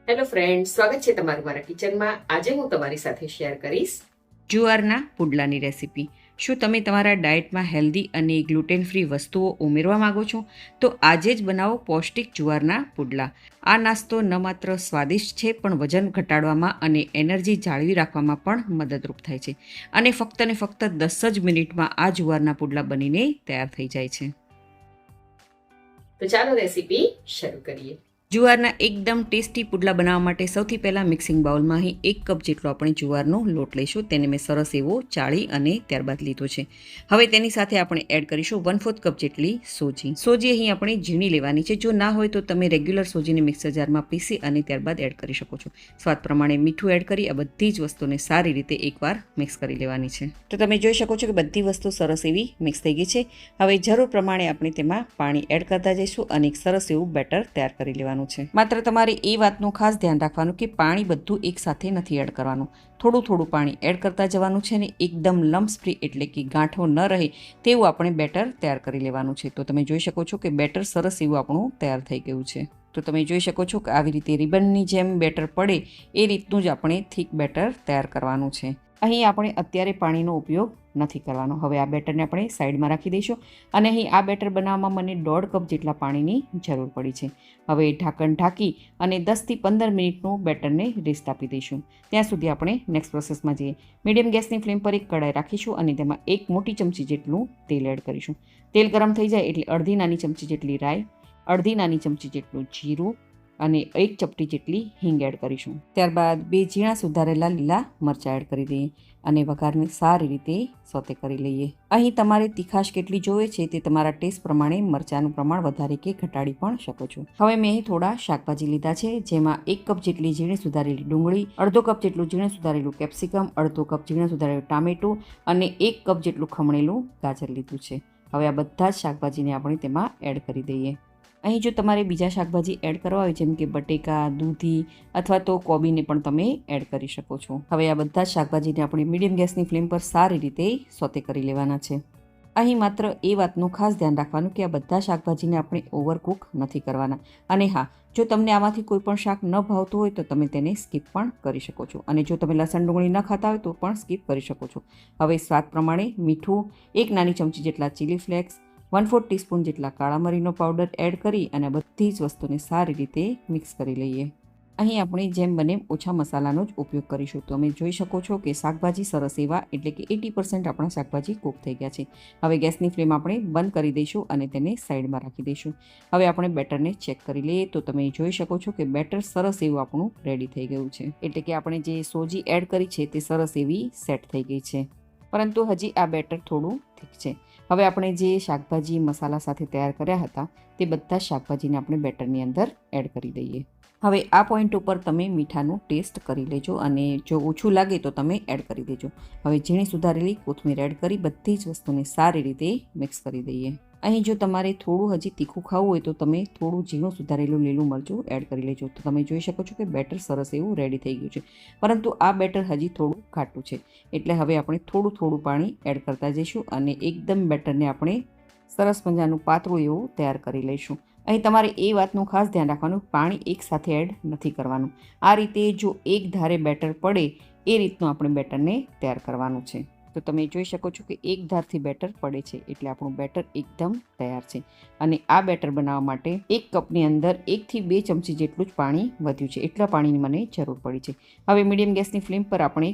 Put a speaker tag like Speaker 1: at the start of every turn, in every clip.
Speaker 1: Hello friend, સ્વાગત છે તમારું મારા કિચનમાં. આજે હું તમારી સાથે શેર કરીશ
Speaker 2: જુવારના પુડલાની રેસીપી. શું તમે તમારા ડાયટમાં હેલ્ધી અને ગ્લુટેન ફ્રી વસ્તુઓ ઉમેરવા માંગો છો? તો આજે જ બનાવો પૌષ્ટિક જુવારના પુડલા. આ નાસ્તો ન માત્ર સ્વાદિષ્ટ છે પણ વજન ઘટાડવામાં અને એનર્જી જાળવી રાખવામાં પણ મદદરૂપ થાય છે. અને ફક્ત 10 જ મિનિટમાં આ જુવારના પુડલા બનીને તૈયાર થઈ જાય છે.
Speaker 1: તો ચાલો રેસીપી શરૂ કરીએ.
Speaker 2: જુવારના એકદમ ટેસ્ટી પુડલા બનાવવા માટે સૌથી પહેલાં મિક્સિંગ બાઉલમાં અહીં 1 કપ જેટલો આપણે જુવારનો લોટ લઈશું. તેને મેં સરસ એવો ચાળી અને ત્યારબાદ લીધો છે. હવે તેની સાથે આપણે એડ કરીશું 1/4 કપ જેટલી સોજી. સોજી અહીં આપણે ઝીણી લેવાની છે. જો ના હોય તો તમે રેગ્યુલર સોજીને મિક્સર જારમાં પીસી અને ત્યારબાદ એડ કરી શકો છો. સ્વાદ પ્રમાણે મીઠું એડ કરી આ બધી જ વસ્તુને સારી રીતે એકવાર મિક્સ કરી લેવાની છે. તો તમે જોઈ શકો છો કે બધી વસ્તુ સરસ એવી મિક્સ થઈ ગઈ છે. હવે જરૂર પ્રમાણે આપણે તેમાં પાણી એડ કરતા જઈશું અને એક સરસ એવું બેટર તૈયાર કરી લેવાનું. માત્ર તમારે એ વાતનું ખાસ ધ્યાન રાખવાનું કે પાણી બધું એકસાથે નથી એડ કરવાનું. થોડું પાણી એડ કરતા જવાનું છે ને એકદમ લમ્સ ફ્રી એટલે કે ગાંઠો ન રહે તેવું આપણે બેટર તૈયાર કરી લેવાનું છે. તો તમે જોઈ શકો છો કે બેટર સરસ એવું આપણું તૈયાર થઈ ગયું છે. તો તમે જોઈ શકો છો કે આવી રીતે રિબનની જેમ બેટર પડે એ રીતનું જ આપણે થીક બેટર તૈયાર કરવાનું છે. અહીં આપણે અત્યારે પાણીનો ઉપયોગ નથી કરવાનો. હવે આ બેટરને આપણે સાઈડમાં રાખી દઈશું અને અહીં આ બેટર બનાવવામાં મને 1.5 કપ જેટલા પાણીની જરૂર પડી છે. હવે ઢાંકણ ઢાંકી અને 10થી 15 મિનિટનું બેટરને રેસ્ટ આપી દઈશું. ત્યાં સુધી આપણે નેક્સ્ટ પ્રોસેસમાં જઈએ. મીડિયમ ગેસની ફ્લેમ પર એક કડાઈ રાખીશું અને તેમાં 1 મોટી ચમચી જેટલું તેલ એડ કરીશું. તેલ ગરમ થઈ જાય એટલે અડધી નાની ચમચી જેટલી રાઈ, અડધી નાની ચમચી જેટલું જીરું અને 1 ચપટી જેટલી હિંગ એડ કરીશું. ત્યારબાદ 2 ઝીણા સુધારેલા લીલા મરચાં એડ કરી દઈએ અને વઘારને સારી રીતે સોતે કરી લઈએ. અહીં તમારે તીખાશ કેટલી જોઈએ છે તે તમારા ટેસ્ટ પ્રમાણે મરચાંનું પ્રમાણ વધારી કે ઘટાડી પણ શકો છો. હવે મેં અહીં થોડા શાકભાજી લીધા છે, જેમાં 1 કપ જેટલી ઝીણી સુધારેલી ડુંગળી, અડધો કપ જેટલું ઝીણું સુધારેલું કેપ્સિકમ, અડધો કપ ઝીણું સુધારેલું ટામેટું અને 1 કપ જેટલું ખમણેલું ગાજર લીધું છે. હવે આ બધા જ શાકભાજીને આપણે તેમાં એડ કરી દઈએ. અહીં જો તમારે બીજા શાકભાજી એડ કરવા હોય જેમ કે બટેકા, દૂધી અથવા તો કોબીને પણ તમે એડ કરી શકો છો. હવે આ બધા જ શાકભાજીને આપણે મીડિયમ ગેસની ફ્લેમ પર સારી રીતે સોતે કરી લેવાના છે. અહીં માત્ર એ વાતનું ખાસ ધ્યાન રાખવાનું કે આ બધા શાકભાજીને આપણે ઓવરકુક નથી કરવાના. અને હા, જો તમને આમાંથી કોઈ પણ શાક ન ભાવતું હોય તો તમે તેને સ્કીપ પણ કરી શકો છો. અને જો તમે લસણ ડુંગળી ન ખાતા હોય તો પણ સ્કીપ કરી શકો છો. હવે સ્વાદ પ્રમાણે મીઠું, 1 નાની ચમચી જેટલા ચીલી ફ્લેક્સ, 1/4 ટીસ્પૂન જેટલા કાળા મરીનો પાવડર એડ કરી અને બધી જ વસ્તુને સારી રીતે મિક્સ કરી લઈએ. અહીં આપણે જેમ બને ઓછા મસાલાનો જ ઉપયોગ કરીશું. તો તમે જોઈ શકો છો કે શાકભાજી સરસ એવા એટલે કે 80% આપણા શાકભાજી કૂક થઈ ગયા છે. હવે ગેસની ફ્લેમ આપણે બંધ કરી દઈશું અને તેને સાઈડમાં રાખી દઈશું. હવે આપણે બેટરને ચેક કરી લઈએ. તો તમે જોઈ શકો છો કે બેટર સરસ એવું આપણું રેડી થઈ ગયું છે. એટલે કે આપણે જે સોજી એડ કરી છે તે સરસ એવી સેટ થઈ ગઈ છે. પરંતુ હજી આ બેટર થોડું થીક છે. હવે આપણે જે શાકભાજી મસાલા સાથે તૈયાર કર્યા હતા તે બધા શાકભાજીને આપણે બેટરની અંદર એડ કરી દઈએ. હવે આ પોઈન્ટ ઉપર તમે મીઠાનું ટેસ્ટ કરી લેજો અને જો ઓછું લાગે તો તમે એડ કરી દેજો. હવે ઝીણી સુધારેલી કોથમીર એડ કરી બધી જ વસ્તુને સારી રીતે મિક્સ કરી દઈએ. અહીં જો તમારે થોડું હજી તીખું ખાવું હોય તો તમે થોડું ઝીણું સુધારેલું લીલું મરચું એડ કરી લેજો. તો તમે જોઈ શકો છો કે બેટર સરસ એવું રેડી થઈ ગયું છે. પરંતુ આ બેટર હજી થોડું ઘાટું છે એટલે હવે આપણે થોડું પાણી એડ કરતા જઈશું અને એકદમ બેટરને આપણે સરસ મજાનું પાતળું એવું તૈયાર કરી લઈશું. અહીં તમારે એ વાતનું ખાસ ધ્યાન રાખવાનું, પાણી એકસાથે એડ નથી કરવાનું. આ રીતે જો એક ધારે બેટર પડે એ રીતનું આપણે બેટરને તૈયાર કરવાનું છે. તો તમે જોઈ શકો છો કે એક ધારથી બેટર પડે છે એટલે આપણું બેટર એકદમ તૈયાર છે. અને આ બેટર બનાવવા માટે 1 કપની અંદર 1 થી 2 ચમચી જેટલું જ પાણી વધ્યું છે. એટલા પાણીની મને જરૂર પડી છે. હવે મીડિયમ ગેસની ફ્લેમ પર આપણે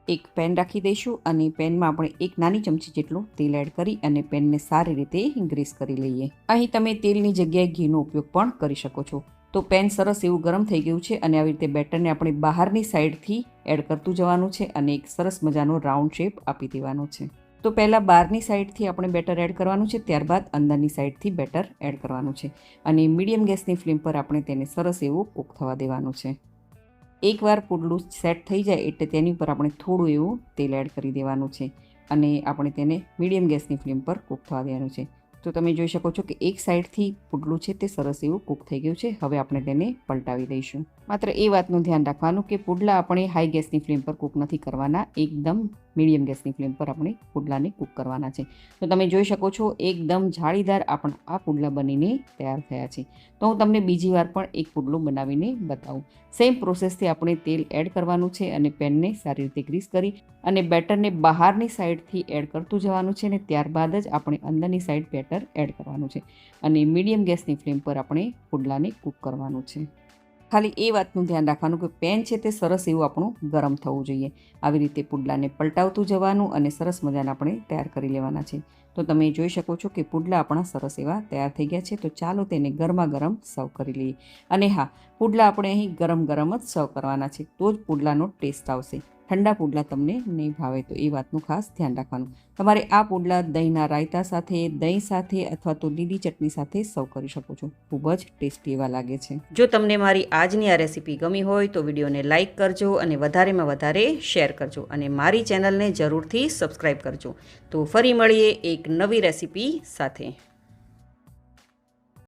Speaker 2: એક પેન રાખી દઈશું અને પેનમાં આપણે 1 નાની ચમચી જેટલું તેલ એડ કરી અને પેનને સારી રીતે ગ્રીસ કરી લઈએ. અહીં તમે તેલની જગ્યાએ ઘીનો ઉપયોગ પણ કરી શકો છો. તો પેન સરસ એવું ગરમ થઈ ગયું છે અને આવી રીતે બેટરને આપણે બહારની સાઈડથી એડ કરતું જવાનું છે અને એક સરસ મજાનો રાઉન્ડ શેપ આપી દેવાનો છે. તો પહેલાં બહારની સાઈડથી આપણે બેટર એડ કરવાનું છે, ત્યારબાદ અંદરની સાઈડથી બેટર એડ કરવાનું છે અને મીડિયમ ગેસની ફ્લેમ પર આપણે તેને સરસ એવું કૂક થવા દેવાનું છે. એકવાર પુડલું સેટ થઈ જાય એટલે તેની ઉપર આપણે થોડું એવું તેલ એડ કરી દેવાનું છે અને આપણે તેને મીડિયમ ગેસની ફ્લેમ પર કૂક થવા દેવાનું છે. તો તમે જોઈ શકો છો કે એક સાઈડથી પુડલું છે તે સરસ એવું કૂક થઈ ગયું છે. હવે આપણે તેને પલટાવી દઈશું. માત્ર એ વાતનું ધ્યાન રાખવાનું કે પુડલા આપણે હાઈ ગેસની ફ્લેમ પર કૂક નથી કરવાના, એકદમ મીડિયમ ગેસની ફ્લેમ પર આપણે પુડલાને કૂક કરવાના છે. તો તમે જોઈ શકો છો એકદમ જાળીદાર આપણા આ પુડલા બનીને તૈયાર થયા છે. તો હું તમને બીજી વાર પણ એક પુડલો બનાવીને બતાવું. સેમ પ્રોસેસથી આપણે તેલ એડ કરવાનું છે અને પેનને સારી રીતે ગ્રીસ કરી અને બેટરને બહારની સાઈડથી એડ કરતું જવાનું છે અને ત્યારબાદ જ આપણે અંદરની સાઈડ બેટર એડ કરવાનું છે અને મીડિયમ ગેસની ફ્લેમ પર આપણે પુડલાને કૂક કરવાનું છે. ખાલી એ વાતનું ધ્યાન રાખવાનું કે પેન છે તે સરસ એવું આપણું ગરમ થવું જોઈએ. આવી રીતે પુડલાને પલટાવતું જવાનું અને સરસ મજાના આપણે તૈયાર કરી લેવાના છે. તો તમે જોઈ શકો છો કે પુડલા આપણા સરસ એવા તૈયાર થઈ ગયા છે. તો ચાલો તેને ગરમા ગરમ સર્વ કરી લઈએ. અને હા, પુડલા આપણે અહીં ગરમ ગરમ જ સર્વ કરવાના છે, તો જ પુડલાનો ટેસ્ટ આવશે. ઠંડા પુડલા તમને નહીં ભાવે, તો એ વાતનું ખાસ ધ્યાન રાખવાનું. તમારે આ પુડલા દહીંના રાયતા સાથે, દહીં સાથે અથવા તો લીલી ચટણી સાથે સર્વ કરી શકો છો. ખૂબ જ ટેસ્ટી એવા લાગે છે. જો તમને મારી આજની આ રેસીપી ગમી હોય તો વિડીયોને લાઇક કરજો અને વધારેમાં વધારે શેર કરજો અને મારી ચેનલને જરૂરથી સબસ્ક્રાઈબ કરજો. તો ફરી મળીએ એક નવી રેસીપી સાથે.